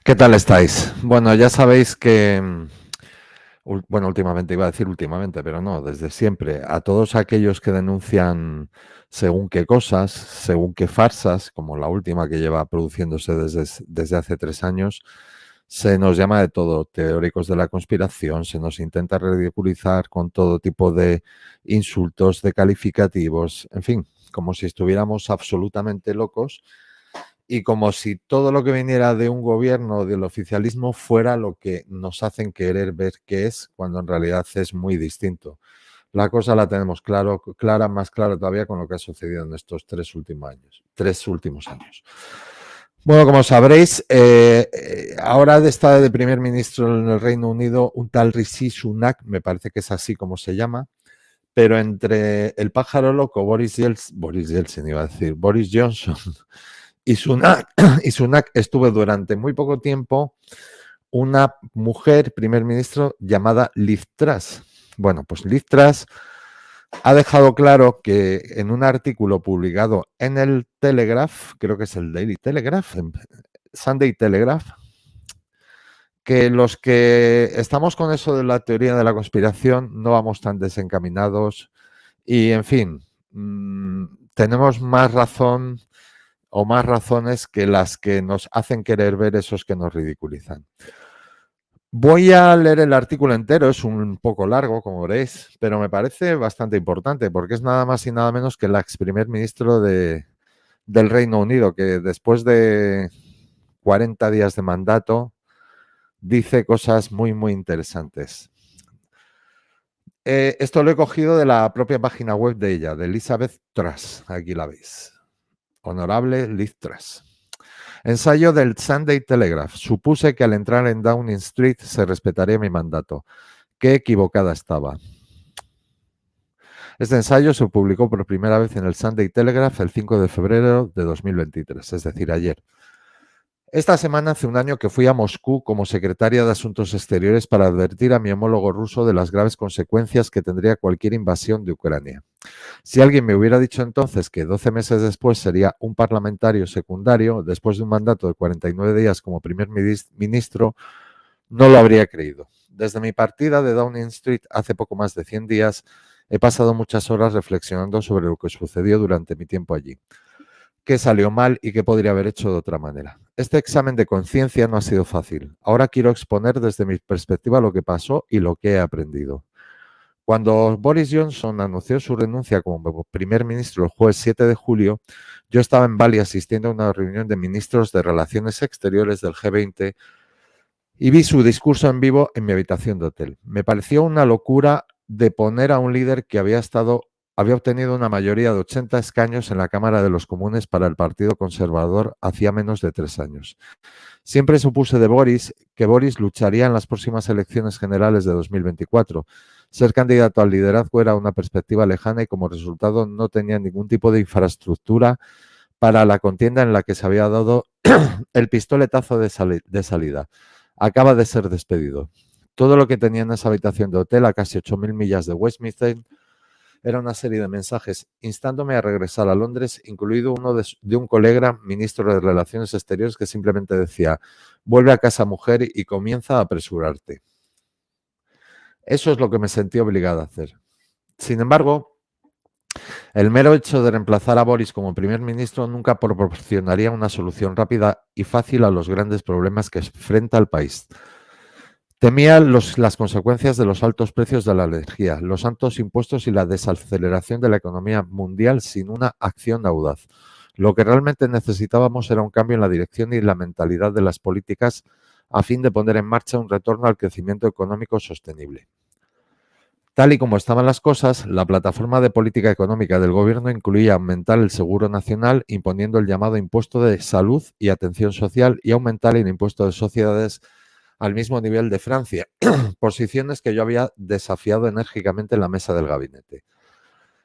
¿Qué tal estáis? Bueno, ya sabéis que, bueno, últimamente iba a decir últimamente, pero no, desde siempre, a todos aquellos que denuncian según qué cosas, según qué farsas, como la última que lleva produciéndose desde hace 3 años, se nos llama de todo, teóricos de la conspiración, se nos intenta ridiculizar con todo tipo de insultos, de calificativos, en fin, como si estuviéramos absolutamente locos y como si todo lo que viniera de un gobierno o del oficialismo fuera lo que nos hacen querer ver que es, cuando en realidad es muy distinto. La cosa la tenemos clara, más clara todavía con lo que ha sucedido en estos 3 últimos años. Bueno, como sabréis, ahora está de primer ministro en el Reino Unido un tal Rishi Sunak, me parece que es así como se llama, pero entre el pájaro loco Boris Yeltsin iba a decir, Boris Johnson y Sunak, y Sunak estuvo durante muy poco tiempo una mujer primer ministro llamada Liz Truss. Bueno, pues Liz Truss ha dejado claro que en un artículo publicado en el Telegraph, creo que es el Daily Telegraph, Sunday Telegraph, que los que estamos con eso de la teoría de la conspiración no vamos tan desencaminados y, en fin, tenemos más razón o más razones que las que nos hacen querer ver esos que nos ridiculizan. Voy a leer el artículo entero, es un poco largo, como veréis, pero me parece bastante importante porque es nada más y nada menos que el ex primer ministro del Reino Unido, que después de 40 días de mandato dice cosas muy, muy interesantes. Esto lo he cogido de la propia página web de ella, de Elizabeth Truss. Aquí la veis. Honorable Liz Truss. Ensayo del Sunday Telegraph. Supuse que al entrar en Downing Street se respetaría mi mandato. Qué equivocada estaba. Este ensayo se publicó por primera vez en el Sunday Telegraph el 5 de febrero de 2023, es decir, ayer. Esta semana hace un año que fui a Moscú como secretaria de Asuntos Exteriores para advertir a mi homólogo ruso de las graves consecuencias que tendría cualquier invasión de Ucrania. Si alguien me hubiera dicho entonces que 12 meses después sería un parlamentario secundario, después de un mandato de 49 días como primer ministro, no lo habría creído. Desde mi partida de Downing Street hace poco más de 100 días, he pasado muchas horas reflexionando sobre lo que sucedió durante mi tiempo allí. Qué salió mal y qué podría haber hecho de otra manera. Este examen de conciencia no ha sido fácil. Ahora quiero exponer desde mi perspectiva lo que pasó y lo que he aprendido. Cuando Boris Johnson anunció su renuncia como primer ministro el jueves 7 de julio, yo estaba en Bali asistiendo a una reunión de ministros de Relaciones Exteriores del G20 y vi su discurso en vivo en mi habitación de hotel. Me pareció una locura de poner a un líder que había obtenido una mayoría de 80 escaños en la Cámara de los Comunes para el Partido Conservador hacía menos de 3 años. Siempre supuse de que Boris lucharía en las próximas elecciones generales de 2024. Ser candidato al liderazgo era una perspectiva lejana y como resultado no tenía ningún tipo de infraestructura para la contienda en la que se había dado el pistoletazo de salida. Acaba de ser despedido. Todo lo que tenía en esa habitación de hotel a casi 8.000 millas de Westminster era una serie de mensajes instándome a regresar a Londres, incluido uno de un colega ministro de Relaciones Exteriores que simplemente decía: vuelve a casa, mujer, y comienza a apresurarte. Eso es lo que me sentí obligado a hacer. Sin embargo, el mero hecho de reemplazar a Boris como primer ministro nunca proporcionaría una solución rápida y fácil a los grandes problemas que enfrenta el país. Temía las consecuencias de los altos precios de la energía, los altos impuestos y la desaceleración de la economía mundial sin una acción audaz. Lo que realmente necesitábamos era un cambio en la dirección y la mentalidad de las políticas a fin de poner en marcha un retorno al crecimiento económico sostenible. Tal y como estaban las cosas, la plataforma de política económica del Gobierno incluía aumentar el seguro nacional, imponiendo el llamado impuesto de salud y atención social, y aumentar el impuesto de sociedades al mismo nivel de Francia, posiciones que yo había desafiado enérgicamente en la mesa del gabinete.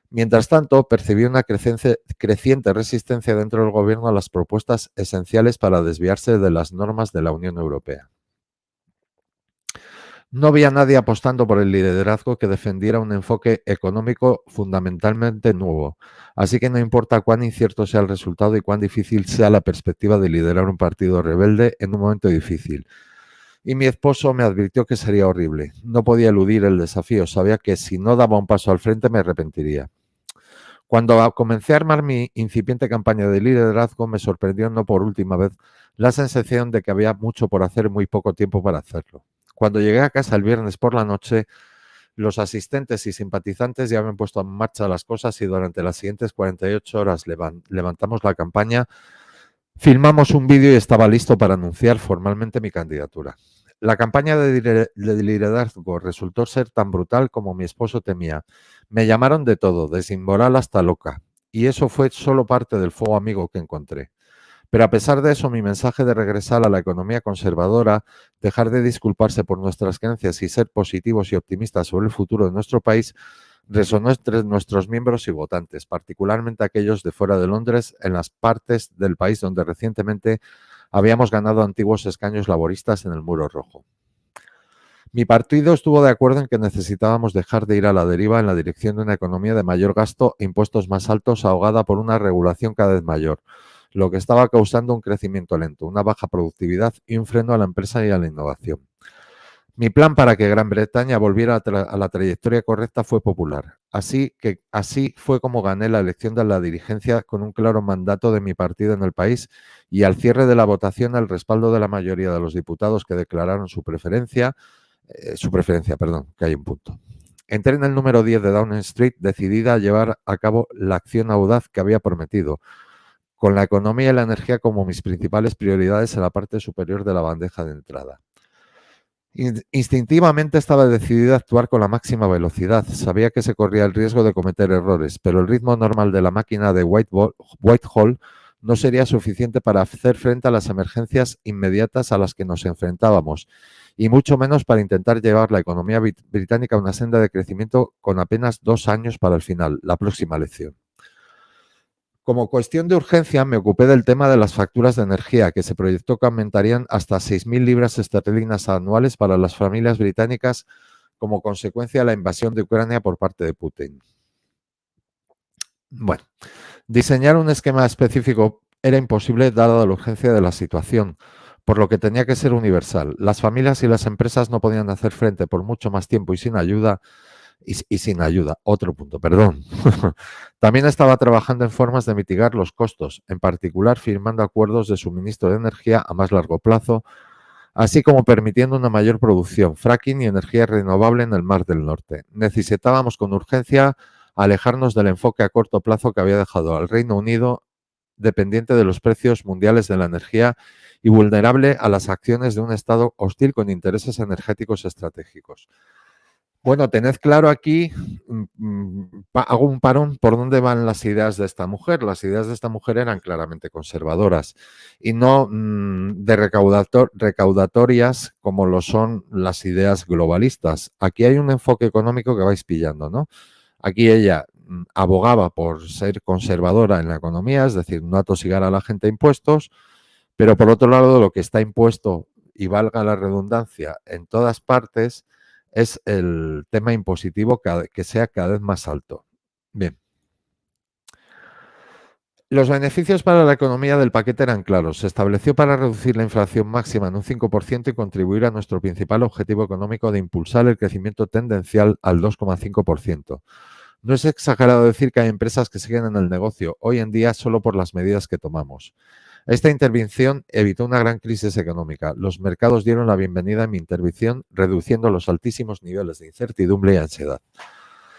Mientras tanto, percibí una creciente resistencia dentro del Gobierno a las propuestas esenciales para desviarse de las normas de la Unión Europea. No había nadie apostando por el liderazgo que defendiera un enfoque económico fundamentalmente nuevo. Así que no importa cuán incierto sea el resultado y cuán difícil sea la perspectiva de liderar un partido rebelde en un momento difícil. Y mi esposo me advirtió que sería horrible. No podía eludir el desafío. Sabía que si no daba un paso al frente me arrepentiría. Cuando comencé a armar mi incipiente campaña de liderazgo, me sorprendió no por última vez la sensación de que había mucho por hacer y muy poco tiempo para hacerlo. Cuando llegué a casa el viernes por la noche, los asistentes y simpatizantes ya habían puesto en marcha las cosas y durante las siguientes 48 horas levantamos la campaña, filmamos un vídeo y estaba listo para anunciar formalmente mi candidatura. La campaña de liderazgo resultó ser tan brutal como mi esposo temía. Me llamaron de todo, desde inmoral hasta loca, y eso fue solo parte del fuego amigo que encontré. Pero a pesar de eso, mi mensaje de regresar a la economía conservadora, dejar de disculparse por nuestras creencias y ser positivos y optimistas sobre el futuro de nuestro país, resonó entre nuestros miembros y votantes, particularmente aquellos de fuera de Londres, en las partes del país donde recientemente habíamos ganado antiguos escaños laboristas en el Muro Rojo. Mi partido estuvo de acuerdo en que necesitábamos dejar de ir a la deriva en la dirección de una economía de mayor gasto e impuestos más altos ahogada por una regulación cada vez mayor, lo que estaba causando un crecimiento lento, una baja productividad y un freno a la empresa y a la innovación. Mi plan para que Gran Bretaña volviera a la trayectoria correcta fue popular. Así fue como gané la elección de la dirigencia con un claro mandato de mi partido en el país y al cierre de la votación el respaldo de la mayoría de los diputados que declararon que hay un punto. Entré en el número 10 de Downing Street decidida a llevar a cabo la acción audaz que había prometido, con la economía y la energía como mis principales prioridades en la parte superior de la bandeja de entrada. Instintivamente estaba decidida a actuar con la máxima velocidad. Sabía que se corría el riesgo de cometer errores, pero el ritmo normal de la máquina de Whitehall no sería suficiente para hacer frente a las emergencias inmediatas a las que nos enfrentábamos, y mucho menos para intentar llevar la economía británica a una senda de crecimiento con apenas 2 años para el final, la próxima elección. Como cuestión de urgencia, me ocupé del tema de las facturas de energía, que se proyectó que aumentarían hasta 6.000 libras esterlinas anuales para las familias británicas como consecuencia de la invasión de Ucrania por parte de Putin. Bueno, diseñar un esquema específico era imposible dada la urgencia de la situación, por lo que tenía que ser universal. Las familias y las empresas no podían hacer frente por mucho más tiempo y sin ayuda. Otro punto, perdón. También estaba trabajando en formas de mitigar los costos, en particular firmando acuerdos de suministro de energía a más largo plazo, así como permitiendo una mayor producción, fracking y energía renovable en el Mar del Norte. Necesitábamos con urgencia alejarnos del enfoque a corto plazo que había dejado al Reino Unido dependiente de los precios mundiales de la energía y vulnerable a las acciones de un Estado hostil con intereses energéticos estratégicos. Bueno, tened claro aquí, hago un parón por dónde van las ideas de esta mujer. Las ideas de esta mujer eran claramente conservadoras y no recaudatorias como lo son las ideas globalistas. Aquí hay un enfoque económico que vais pillando, ¿no? Aquí ella abogaba por ser conservadora en la economía, es decir, no atosigar a la gente a impuestos, pero por otro lado lo que está impuesto, y valga la redundancia, en todas partes, es el tema impositivo que sea cada vez más alto. Bien. Los beneficios para la economía del paquete eran claros. Se estableció para reducir la inflación máxima en un 5% y contribuir a nuestro principal objetivo económico de impulsar el crecimiento tendencial al 2,5%. No es exagerado decir que hay empresas que siguen en el negocio hoy en día solo por las medidas que tomamos. Esta intervención evitó una gran crisis económica. Los mercados dieron la bienvenida a mi intervención, reduciendo los altísimos niveles de incertidumbre y ansiedad.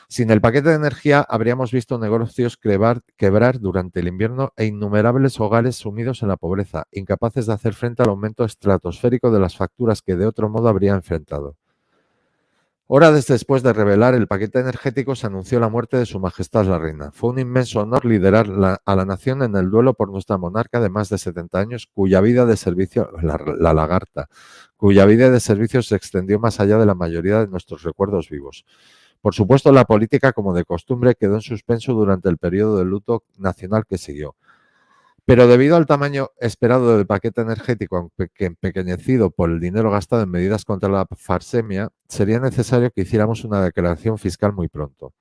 Sin el paquete de energía, habríamos visto negocios quebrar durante el invierno e innumerables hogares sumidos en la pobreza, incapaces de hacer frente al aumento estratosférico de las facturas que de otro modo habrían enfrentado. Horas después de revelar el paquete energético, se anunció la muerte de Su Majestad la Reina. Fue un inmenso honor liderar a la nación en el duelo por nuestra monarca de más de 70 años, cuya vida de servicio, la lagarta, cuya vida de servicio se extendió más allá de la mayoría de nuestros recuerdos vivos. Por supuesto, la política, como de costumbre, quedó en suspenso durante el periodo de luto nacional que siguió. Pero debido al tamaño esperado del paquete energético, aunque empequeñecido por el dinero gastado en medidas contra la farsemia, sería necesario que hiciéramos una declaración fiscal muy pronto.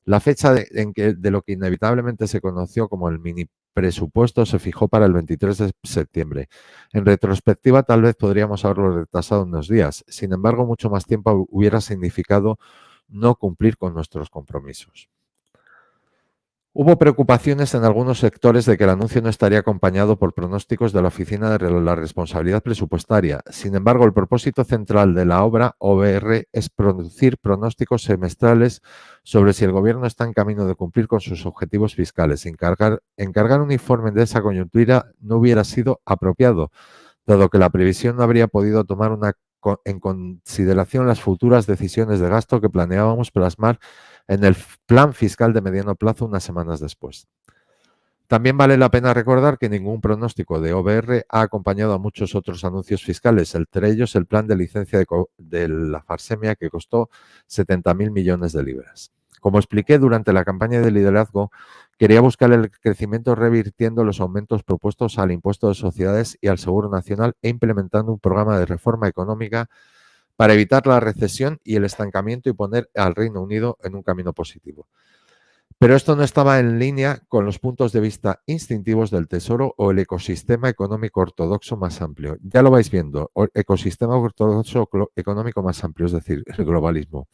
La fecha de lo que inevitablemente se conoció como el mini presupuesto se fijó para el 23 de septiembre. En retrospectiva, tal vez podríamos haberlo retrasado unos días. Sin embargo, mucho más tiempo hubiera significado no cumplir con nuestros compromisos. Hubo preocupaciones en algunos sectores de que el anuncio no estaría acompañado por pronósticos de la Oficina de la Responsabilidad Presupuestaria. Sin embargo, el propósito central de la obra OBR es producir pronósticos semestrales sobre si el Gobierno está en camino de cumplir con sus objetivos fiscales. Encargar un informe de esa coyuntura no hubiera sido apropiado, dado que la previsión no habría podido tomar en consideración las futuras decisiones de gasto que planeábamos plasmar en el plan fiscal de mediano plazo unas semanas después. También vale la pena recordar que ningún pronóstico de OBR ha acompañado a muchos otros anuncios fiscales, entre ellos el plan de licencia de la farsemia que costó 70.000 millones de libras. Como expliqué durante la campaña de liderazgo, quería buscar el crecimiento revirtiendo los aumentos propuestos al impuesto de sociedades y al Seguro Nacional e implementando un programa de reforma económica para evitar la recesión y el estancamiento y poner al Reino Unido en un camino positivo. Pero esto no estaba en línea con los puntos de vista instintivos del Tesoro o el ecosistema económico ortodoxo más amplio. Ya lo vais viendo, ecosistema ortodoxo económico más amplio, es decir, el globalismo.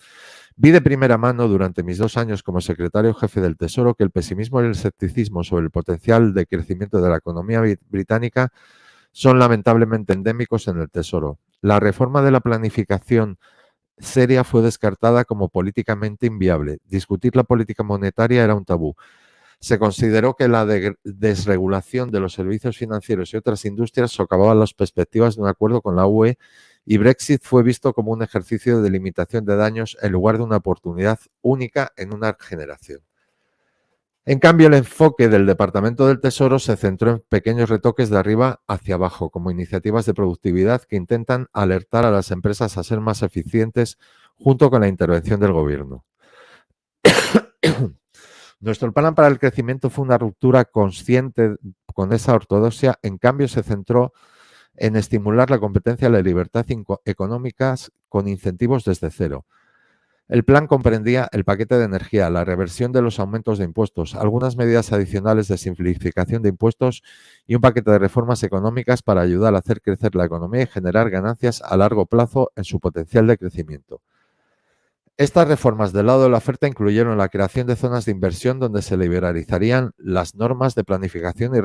Vi de primera mano durante mis 2 años como secretario jefe del Tesoro que el pesimismo y el escepticismo sobre el potencial de crecimiento de la economía británica son lamentablemente endémicos en el Tesoro. La reforma de la planificación seria fue descartada como políticamente inviable. Discutir la política monetaria era un tabú. Se consideró que la desregulación de los servicios financieros y otras industrias socavaba las perspectivas de un acuerdo con la UE y Brexit fue visto como un ejercicio de limitación de daños en lugar de una oportunidad única en una generación. En cambio, el enfoque del Departamento del Tesoro se centró en pequeños retoques de arriba hacia abajo, como iniciativas de productividad que intentan alertar a las empresas a ser más eficientes junto con la intervención del Gobierno. Nuestro plan para el crecimiento fue una ruptura consciente con esa ortodoxia, en cambio se centró en estimular la competencia y la libertad económicas con incentivos desde cero. El plan comprendía el paquete de energía, la reversión de los aumentos de impuestos, algunas medidas adicionales de simplificación de impuestos y un paquete de reformas económicas para ayudar a hacer crecer la economía y generar ganancias a largo plazo en su potencial de crecimiento. Estas reformas del lado de la oferta incluyeron la creación de zonas de inversión donde se liberalizarían las normas de planificación y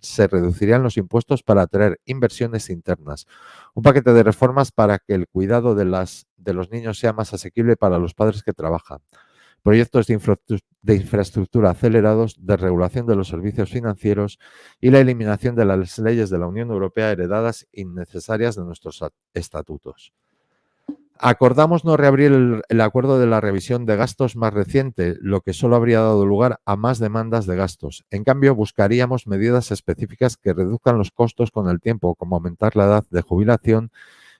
se reducirían los impuestos para atraer inversiones internas. Un paquete de reformas para que el cuidado de los niños sea más asequible para los padres que trabajan. Proyectos de infraestructura acelerados, desregulación de los servicios financieros y la eliminación de las leyes de la Unión Europea heredadas innecesarias de nuestros estatutos. Acordamos no reabrir el acuerdo de la revisión de gastos más reciente, lo que solo habría dado lugar a más demandas de gastos. En cambio, buscaríamos medidas específicas que reduzcan los costos con el tiempo, como aumentar la edad de jubilación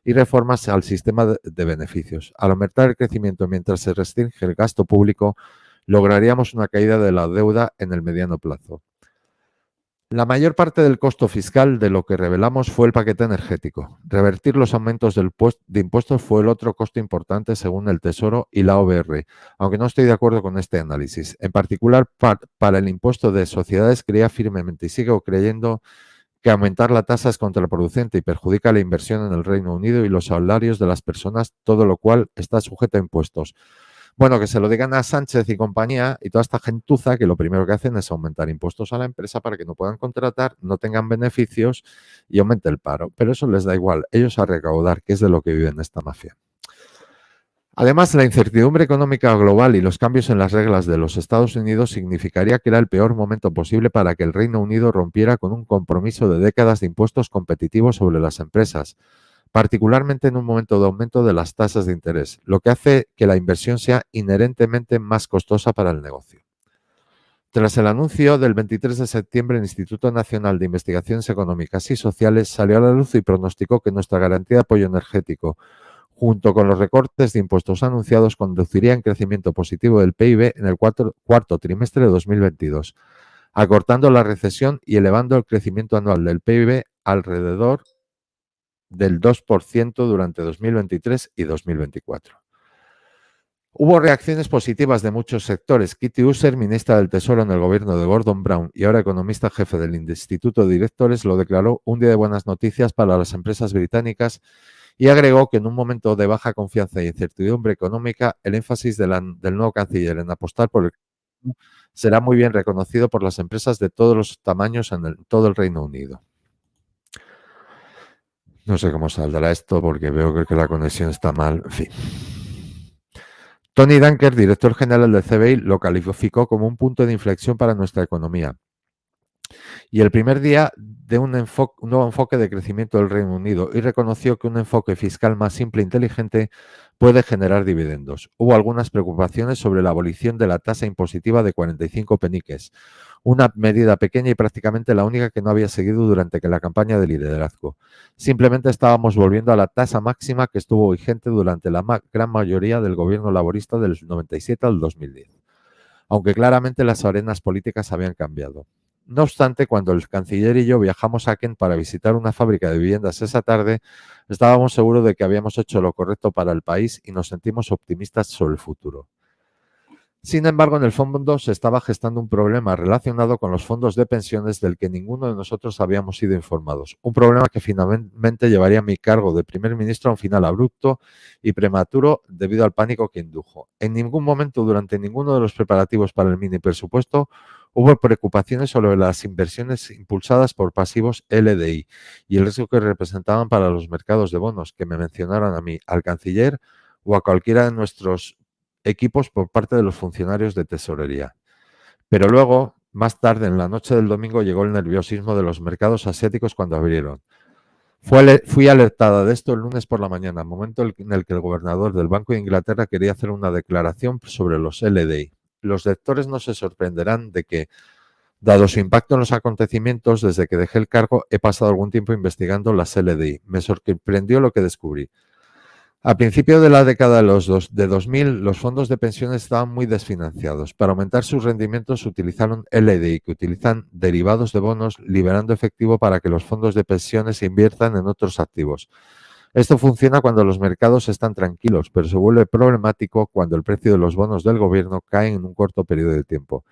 y reformas al sistema de beneficios. Al aumentar el crecimiento mientras se restringe el gasto público, lograríamos una caída de la deuda en el mediano plazo. La mayor parte del costo fiscal de lo que revelamos fue el paquete energético. Revertir los aumentos de impuestos fue el otro costo importante según el Tesoro y la OBR, aunque no estoy de acuerdo con este análisis. En particular, para el impuesto de sociedades creía firmemente y sigo creyendo que aumentar la tasa es contraproducente y perjudica la inversión en el Reino Unido y los salarios de las personas, todo lo cual está sujeto a impuestos. Bueno, que se lo digan a Sánchez y compañía y toda esta gentuza que lo primero que hacen es aumentar impuestos a la empresa para que no puedan contratar, no tengan beneficios y aumente el paro. Pero eso les da igual, ellos a recaudar, que es de lo que viven esta mafia. Además, la incertidumbre económica global y los cambios en las reglas de los Estados Unidos significaría que era el peor momento posible para que el Reino Unido rompiera con un compromiso de décadas de impuestos competitivos sobre las empresas, particularmente en un momento de aumento de las tasas de interés, lo que hace que la inversión sea inherentemente más costosa para el negocio. Tras el anuncio del 23 de septiembre, el Instituto Nacional de Investigaciones Económicas y Sociales salió a la luz y pronosticó que nuestra garantía de apoyo energético, junto con los recortes de impuestos anunciados, conduciría en crecimiento positivo del PIB en el cuarto trimestre de 2022. acortando la recesión y elevando el crecimiento anual del PIB alrededor del 2% durante 2023 y 2024. Hubo reacciones positivas de muchos sectores. Kitty User, ministra del Tesoro en el gobierno de Gordon Brown y ahora economista jefe del Instituto de Directores, lo declaró un día de buenas noticias para las empresas británicas y agregó que en un momento de baja confianza e incertidumbre económica, el énfasis del nuevo canciller en apostar por el será muy bien reconocido por las empresas de todos los tamaños en todo el Reino Unido. No sé cómo saldrá esto porque veo que la conexión está mal. En fin. Tony Dunker, director general del CBI, lo calificó como un punto de inflexión para nuestra economía y el primer día de un nuevo enfoque de crecimiento del Reino Unido y reconoció que un enfoque fiscal más simple e inteligente puede generar dividendos. Hubo algunas preocupaciones sobre la abolición de la tasa impositiva de 45 peniques, una medida pequeña y prácticamente la única que no había seguido durante la campaña de liderazgo. Simplemente estábamos volviendo a la tasa máxima que estuvo vigente durante la gran mayoría del gobierno laborista del 97 al 2010, aunque claramente las arenas políticas habían cambiado. No obstante, cuando el canciller y yo viajamos a Kent para visitar una fábrica de viviendas esa tarde, estábamos seguros de que habíamos hecho lo correcto para el país y nos sentimos optimistas sobre el futuro. Sin embargo, en el fondo se estaba gestando un problema relacionado con los fondos de pensiones del que ninguno de nosotros habíamos sido informados. Un problema que finalmente llevaría a mi cargo de primer ministro a un final abrupto y prematuro debido al pánico que indujo. En ningún momento durante ninguno de los preparativos para el mini presupuesto hubo preocupaciones sobre las inversiones impulsadas por pasivos LDI y el riesgo que representaban para los mercados de bonos que me mencionaron a mí, al canciller o a cualquiera de nuestros equipos por parte de los funcionarios de tesorería. Pero luego, más tarde en la noche del domingo, llegó el nerviosismo de los mercados asiáticos cuando abrieron. Fui alertada de esto el lunes por la mañana, momento en el que el gobernador del Banco de Inglaterra quería hacer una declaración sobre los LDI. Los lectores no se sorprenderán de que, dado su impacto en los acontecimientos, desde que dejé el cargo he pasado algún tiempo investigando las LDI. Me sorprendió lo que descubrí. A principios de la década de 2000, los fondos de pensiones estaban muy desfinanciados. Para aumentar sus rendimientos utilizaron LDI, que utilizan derivados de bonos, liberando efectivo para que los fondos de pensiones inviertan en otros activos. Esto funciona cuando los mercados están tranquilos, pero se vuelve problemático cuando el precio de los bonos del gobierno cae en un corto periodo de tiempo.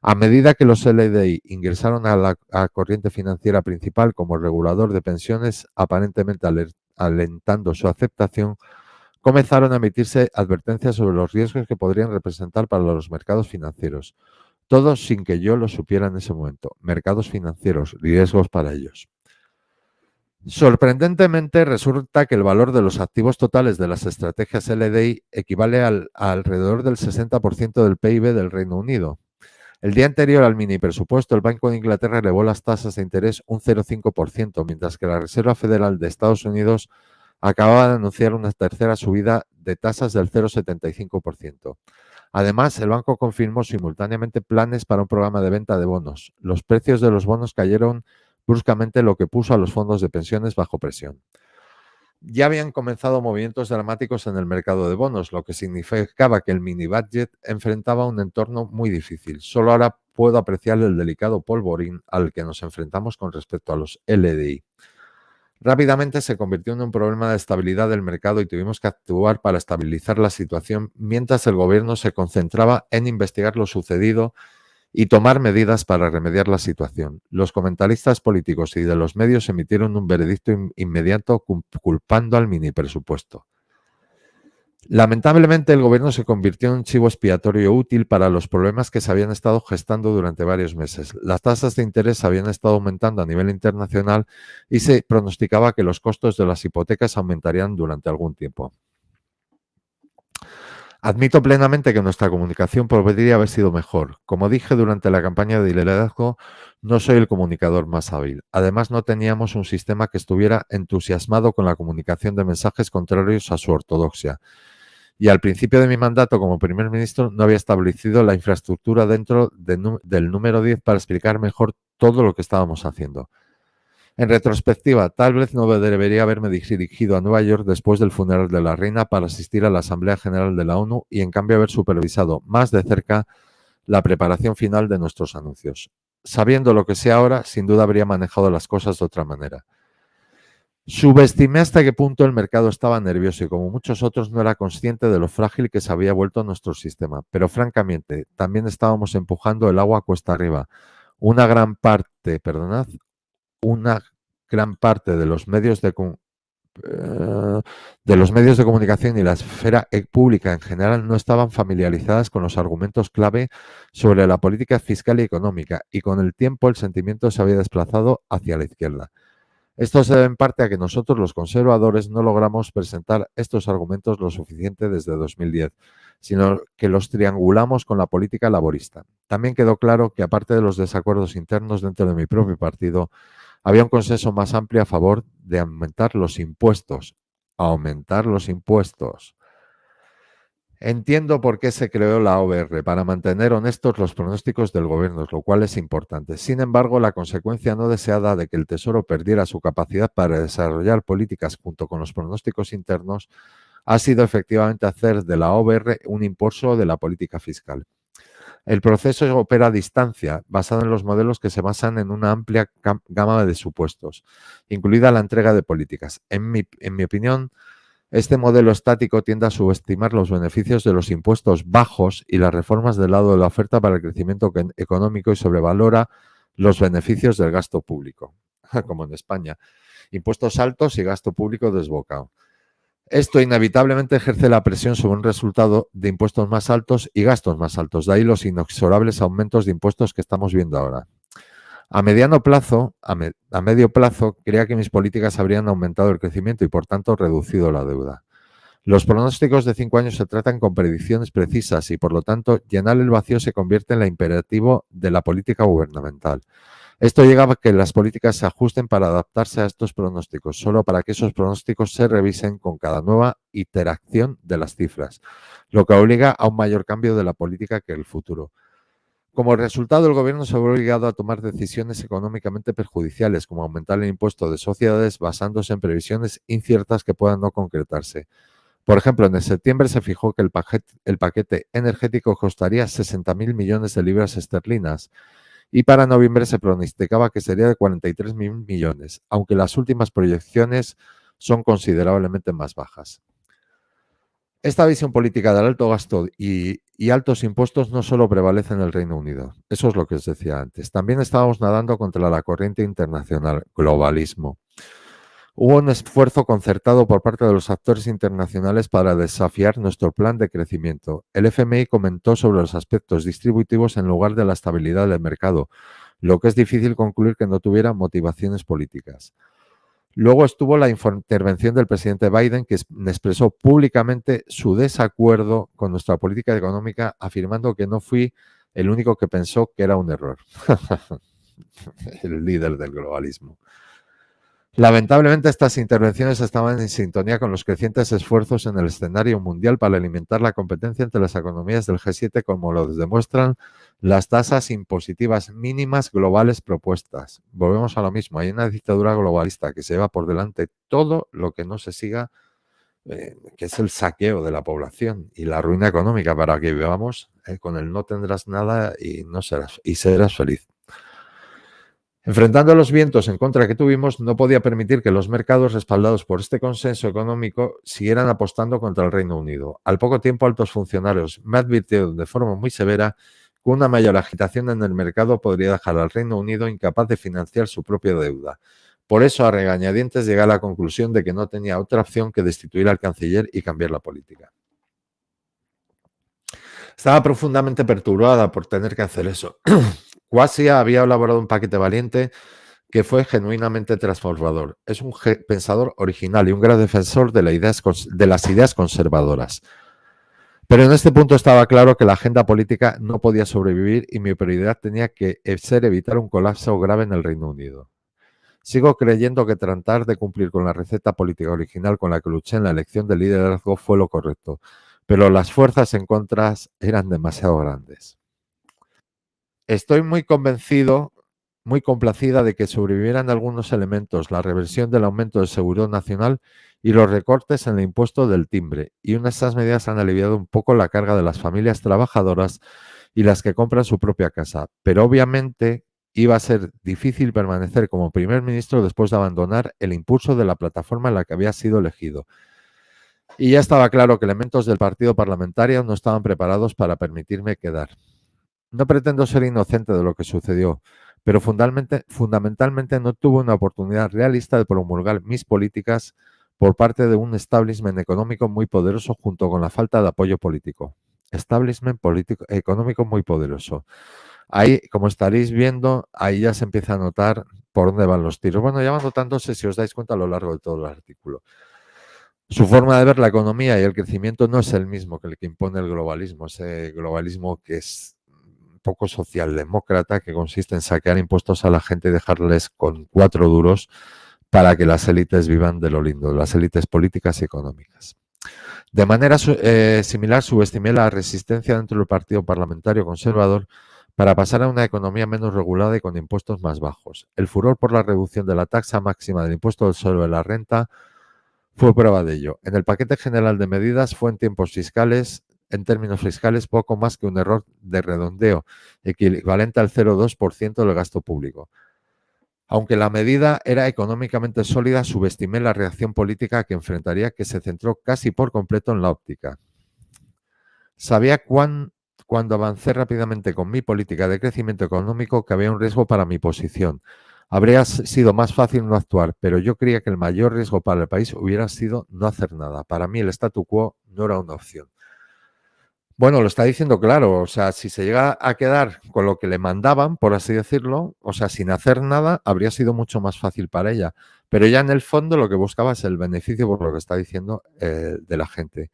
A medida que los LDI ingresaron a la corriente financiera principal como regulador de pensiones, aparentemente alentando su aceptación, comenzaron a emitirse advertencias sobre los riesgos que podrían representar para los mercados financieros. Todo sin que yo lo supiera en ese momento. Mercados financieros, riesgos para ellos. Sorprendentemente, resulta que el valor de los activos totales de las estrategias LDI equivale a alrededor del 60% del PIB del Reino Unido. El día anterior al mini presupuesto, el Banco de Inglaterra elevó las tasas de interés un 0,5%, mientras que la Reserva Federal de Estados Unidos acababa de anunciar una tercera subida de tasas del 0,75%. Además, el banco confirmó simultáneamente planes para un programa de venta de bonos. Los precios de los bonos cayeron bruscamente, lo que puso a los fondos de pensiones bajo presión. Ya habían comenzado movimientos dramáticos en el mercado de bonos, lo que significaba que el mini budget enfrentaba un entorno muy difícil. Solo ahora puedo apreciar el delicado polvorín al que nos enfrentamos con respecto a los LDI. Rápidamente se convirtió en un problema de estabilidad del mercado y tuvimos que actuar para estabilizar la situación mientras el gobierno se concentraba en investigar lo sucedido y tomar medidas para remediar la situación. Los comentaristas políticos y de los medios emitieron un veredicto inmediato culpando al mini presupuesto. Lamentablemente, el gobierno se convirtió en un chivo expiatorio útil para los problemas que se habían estado gestando durante varios meses. Las tasas de interés habían estado aumentando a nivel internacional y se pronosticaba que los costos de las hipotecas aumentarían durante algún tiempo. Admito plenamente que nuestra comunicación podría haber sido mejor. Como dije durante la campaña de liderazgo, no soy el comunicador más hábil. Además, no teníamos un sistema que estuviera entusiasmado con la comunicación de mensajes contrarios a su ortodoxia. Y al principio de mi mandato como primer ministro no había establecido la infraestructura dentro del número 10 para explicar mejor todo lo que estábamos haciendo. En retrospectiva, tal vez no debería haberme dirigido a Nueva York después del funeral de la reina para asistir a la Asamblea General de la ONU y en cambio haber supervisado más de cerca la preparación final de nuestros anuncios. sabiendo lo que sé ahora, sin duda habría manejado las cosas de otra manera. Subestimé hasta qué punto el mercado estaba nervioso y como muchos otros no era consciente de lo frágil que se había vuelto nuestro sistema. Pero francamente, también estábamos empujando el agua cuesta arriba. Una gran parte, perdonad, una gran parte de los medios de comunicación y la esfera pública en general no estaban familiarizadas con los argumentos clave sobre la política fiscal y económica, y con el tiempo el sentimiento se había desplazado hacia la izquierda. Esto se debe en parte a que nosotros, los conservadores, no logramos presentar estos argumentos lo suficiente desde 2010, sino que los triangulamos con la política laborista. También quedó claro que, aparte de los desacuerdos internos dentro de mi propio partido, había un consenso más amplio a favor de aumentar los impuestos. Aumentar los impuestos. Entiendo por qué se creó la OBR, para mantener honestos los pronósticos del gobierno, lo cual es importante. Sin embargo, la consecuencia no deseada de que el Tesoro perdiera su capacidad para desarrollar políticas junto con los pronósticos internos ha sido efectivamente hacer de la OBR un impulso de la política fiscal. El proceso opera a distancia, basado en los modelos que se basan en una amplia gama de supuestos, incluida la entrega de políticas. En mi opinión, este modelo estático tiende a subestimar los beneficios de los impuestos bajos y las reformas del lado de la oferta para el crecimiento económico y sobrevalora los beneficios del gasto público, como en España. Impuestos altos y gasto público desbocado. Esto inevitablemente ejerce la presión sobre un resultado de impuestos más altos y gastos más altos. De ahí los inexorables aumentos de impuestos que estamos viendo ahora. A mediano plazo, a medio plazo, creía que mis políticas habrían aumentado el crecimiento y, por tanto, reducido la deuda. Los pronósticos de 5 años se tratan con predicciones precisas y, por lo tanto, llenar el vacío se convierte en el imperativo de la política gubernamental. Esto llega a que las políticas se ajusten para adaptarse a estos pronósticos, solo para que esos pronósticos se revisen con cada nueva interacción de las cifras, lo que obliga a un mayor cambio de la política que el futuro. Como resultado, el gobierno se ve obligado a tomar decisiones económicamente perjudiciales, como aumentar el impuesto de sociedades basándose en previsiones inciertas que puedan no concretarse. Por ejemplo, en septiembre se fijó que el paquete energético costaría 60.000 millones de libras esterlinas y para noviembre se pronosticaba que sería de 43.000 millones, aunque las últimas proyecciones son considerablemente más bajas. Esta visión política del alto gasto y altos impuestos no solo prevalece en el Reino Unido, eso es lo que os decía antes. También estábamos nadando contra la corriente internacional, globalismo. Hubo un esfuerzo concertado por parte de los actores internacionales para desafiar nuestro plan de crecimiento. El FMI comentó sobre los aspectos distributivos en lugar de la estabilidad del mercado, lo que es difícil concluir que no tuviera motivaciones políticas. Luego estuvo la intervención del presidente Biden, que expresó públicamente su desacuerdo con nuestra política económica, afirmando que no fui el único que pensó que era un error. El líder del globalismo. Lamentablemente, estas intervenciones estaban en sintonía con los crecientes esfuerzos en el escenario mundial para alimentar la competencia entre las economías del G7, como lo demuestran las tasas impositivas mínimas globales propuestas. Volvemos a lo mismo, hay una dictadura globalista que se lleva por delante todo lo que no se siga, que es el saqueo de la población y la ruina económica, para que vivamos con el no tendrás nada y serás feliz. Enfrentando los vientos en contra que tuvimos, no podía permitir que los mercados, respaldados por este consenso económico, siguieran apostando contra el Reino Unido. Al poco tiempo, altos funcionarios me advirtieron de forma muy severa que una mayor agitación en el mercado podría dejar al Reino Unido incapaz de financiar su propia deuda. Por eso, a regañadientes, llegué a la conclusión de que no tenía otra opción que destituir al canciller y cambiar la política. Estaba profundamente perturbada por tener que hacer eso. Quassia había elaborado un paquete valiente que fue genuinamente transformador. Es un pensador original y un gran defensor de las ideas conservadoras. Pero en este punto estaba claro que la agenda política no podía sobrevivir y mi prioridad tenía que ser evitar un colapso grave en el Reino Unido. Sigo creyendo que tratar de cumplir con la receta política original con la que luché en la elección del liderazgo fue lo correcto, pero las fuerzas en contra eran demasiado grandes. Estoy muy convencido, muy complacida de que sobrevivieran algunos elementos, la reversión del aumento del seguro nacional y los recortes en el impuesto del timbre. Y estas medidas han aliviado un poco la carga de las familias trabajadoras y las que compran su propia casa. Pero obviamente iba a ser difícil permanecer como primer ministro después de abandonar el impulso de la plataforma en la que había sido elegido. Y ya estaba claro que elementos del partido parlamentario no estaban preparados para permitirme quedar. No pretendo ser inocente de lo que sucedió, pero fundamentalmente no tuve una oportunidad realista de promulgar mis políticas por parte de un establishment económico muy poderoso junto con la falta de apoyo político. Establishment político, económico muy poderoso. Ahí, como estaréis viendo, ahí ya se empieza a notar por dónde van los tiros. Bueno, ya van notándose, si os dais cuenta, a lo largo de todo el artículo. Su forma de ver la economía y el crecimiento no es el mismo que el que impone el globalismo, ese globalismo que es un poco socialdemócrata, que consiste en saquear impuestos a la gente y dejarles con 4 duros para que las élites vivan de lo lindo, las élites políticas y económicas. De manera similar, subestimé la resistencia dentro del Partido Parlamentario Conservador para pasar a una economía menos regulada y con impuestos más bajos. El furor por la reducción de la tasa máxima del impuesto sobre la renta fue prueba de ello. En el paquete general de medidas fue en términos fiscales, poco más que un error de redondeo, equivalente al 0,2% del gasto público. Aunque la medida era económicamente sólida, subestimé la reacción política que enfrentaría, que se centró casi por completo en la óptica. Sabía cuando avancé rápidamente con mi política de crecimiento económico que había un riesgo para mi posición. Habría sido más fácil no actuar, pero yo creía que el mayor riesgo para el país hubiera sido no hacer nada. Para mí el statu quo no era una opción. Bueno, lo está diciendo claro, o sea, si se llega a quedar con lo que le mandaban, por así decirlo, o sea, sin hacer nada, habría sido mucho más fácil para ella. Pero ya en el fondo lo que buscaba es el beneficio, por lo que está diciendo, de la gente.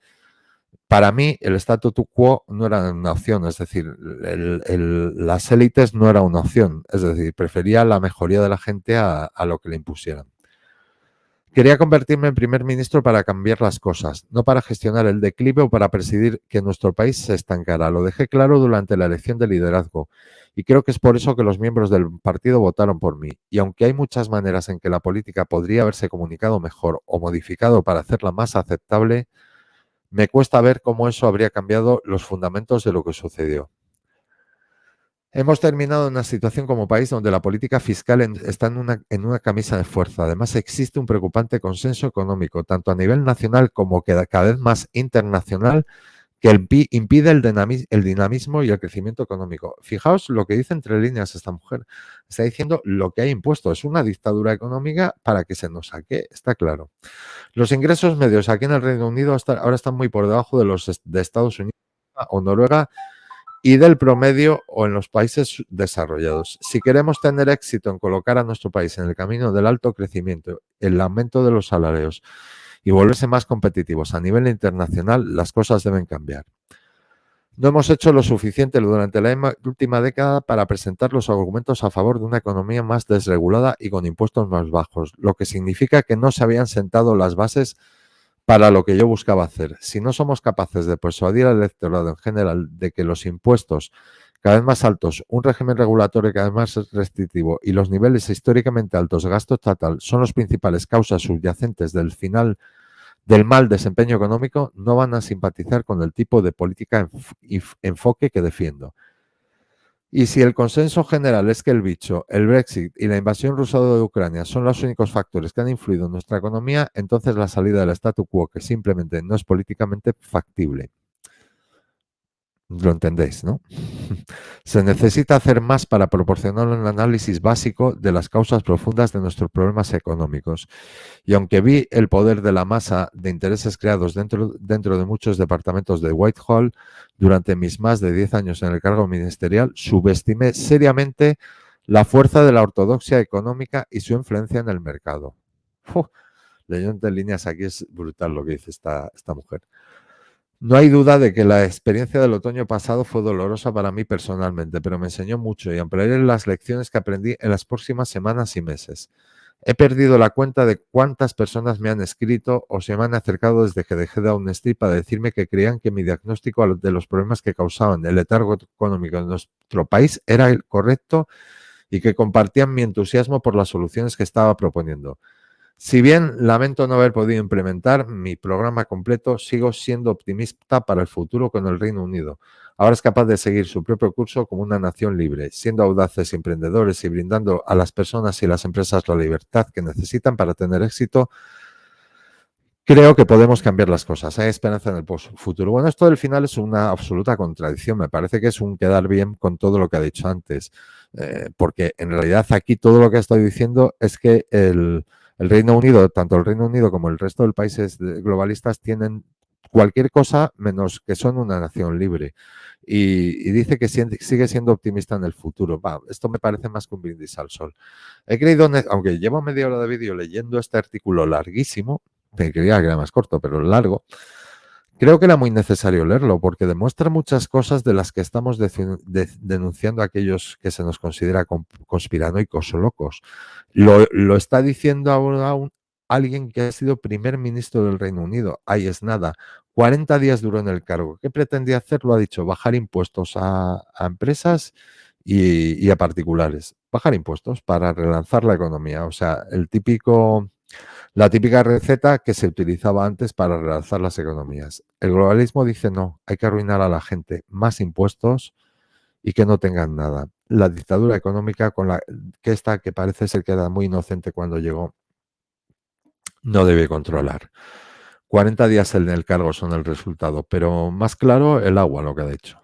Para mí el statu quo no era una opción, es decir, las élites no era una opción, es decir, prefería la mejoría de la gente a lo que le impusieran. Quería convertirme en primer ministro para cambiar las cosas, no para gestionar el declive o para presidir que nuestro país se estancara. Lo dejé claro durante la elección de liderazgo y creo que es por eso que los miembros del partido votaron por mí. Y aunque hay muchas maneras en que la política podría haberse comunicado mejor o modificado para hacerla más aceptable, me cuesta ver cómo eso habría cambiado los fundamentos de lo que sucedió. Hemos terminado en una situación como país donde la política fiscal está en una camisa de fuerza. Además, existe un preocupante consenso económico, tanto a nivel nacional como cada vez más internacional, que impide el dinamismo y el crecimiento económico. Fijaos lo que dice entre líneas esta mujer. Está diciendo lo que hay impuesto. Es una dictadura económica para que se nos saque, está claro. Los ingresos medios aquí en el Reino Unido ahora están muy por debajo de los de Estados Unidos o Noruega y del promedio o en los países desarrollados. Si queremos tener éxito en colocar a nuestro país en el camino del alto crecimiento, el aumento de los salarios y volverse más competitivos a nivel internacional, las cosas deben cambiar. No hemos hecho lo suficiente durante la última década para presentar los argumentos a favor de una economía más desregulada y con impuestos más bajos, lo que significa que no se habían sentado las bases para lo que yo buscaba hacer. Si no somos capaces de persuadir al electorado en general de que los impuestos cada vez más altos, un régimen regulatorio cada vez más restrictivo y los niveles históricamente altos de gasto estatal son las principales causas subyacentes del mal desempeño económico, no van a simpatizar con el tipo de política enfoque que defiendo. Y si el consenso general es que el bicho, el Brexit y la invasión rusa de Ucrania son los únicos factores que han influido en nuestra economía, entonces la salida del statu quo, que simplemente no es políticamente factible. Lo entendéis, ¿no? Se necesita hacer más para proporcionar un análisis básico de las causas profundas de nuestros problemas económicos. Y aunque vi el poder de la masa de intereses creados dentro de muchos departamentos de Whitehall durante mis más de 10 años en el cargo ministerial, subestimé seriamente la fuerza de la ortodoxia económica y su influencia en el mercado. Leyendo entre líneas aquí es brutal lo que dice esta mujer. No hay duda de que la experiencia del otoño pasado fue dolorosa para mí personalmente, pero me enseñó mucho y ampliaré las lecciones que aprendí en las próximas semanas y meses. He perdido la cuenta de cuántas personas me han escrito o se me han acercado desde que dejé Down Street para decirme que creían que mi diagnóstico de los problemas que causaban el letargo económico en nuestro país era el correcto y que compartían mi entusiasmo por las soluciones que estaba proponiendo. Si bien lamento no haber podido implementar mi programa completo, sigo siendo optimista para el futuro con el Reino Unido. ahora es capaz de seguir su propio curso como una nación libre, siendo audaces y emprendedores y brindando a las personas y las empresas la libertad que necesitan para tener éxito. Creo que podemos cambiar las cosas. Hay esperanza en el futuro. Bueno, esto del final es una absoluta contradicción. Me parece que es un quedar bien con todo lo que ha dicho antes. Porque en realidad aquí todo lo que estoy diciendo es que el Reino Unido, tanto el Reino Unido como el resto de países globalistas, tienen cualquier cosa menos que son una nación libre. Y dice que sigue siendo optimista en el futuro. Va, esto me parece más que un brindis al sol. He creído, aunque llevo media hora de vídeo leyendo este artículo larguísimo, te creía que era más corto, pero largo. Creo que era muy necesario leerlo porque demuestra muchas cosas de las que estamos denunciando a aquellos que se nos considera conspiranoicos o locos. Lo está diciendo ahora alguien que ha sido primer ministro del Reino Unido. Ahí es nada. 40 días duró en el cargo. ¿Qué pretendía hacer? Lo ha dicho, bajar impuestos a empresas y a particulares. Bajar impuestos para relanzar la economía. O sea, la típica receta que se utilizaba antes para realzar las economías. El globalismo dice no, hay que arruinar a la gente, más impuestos y que no tengan nada. La dictadura económica con la que esta, que parece ser que era muy inocente cuando llegó, no debe controlar. 40 días en el cargo son el resultado, pero más claro el agua lo que ha dicho.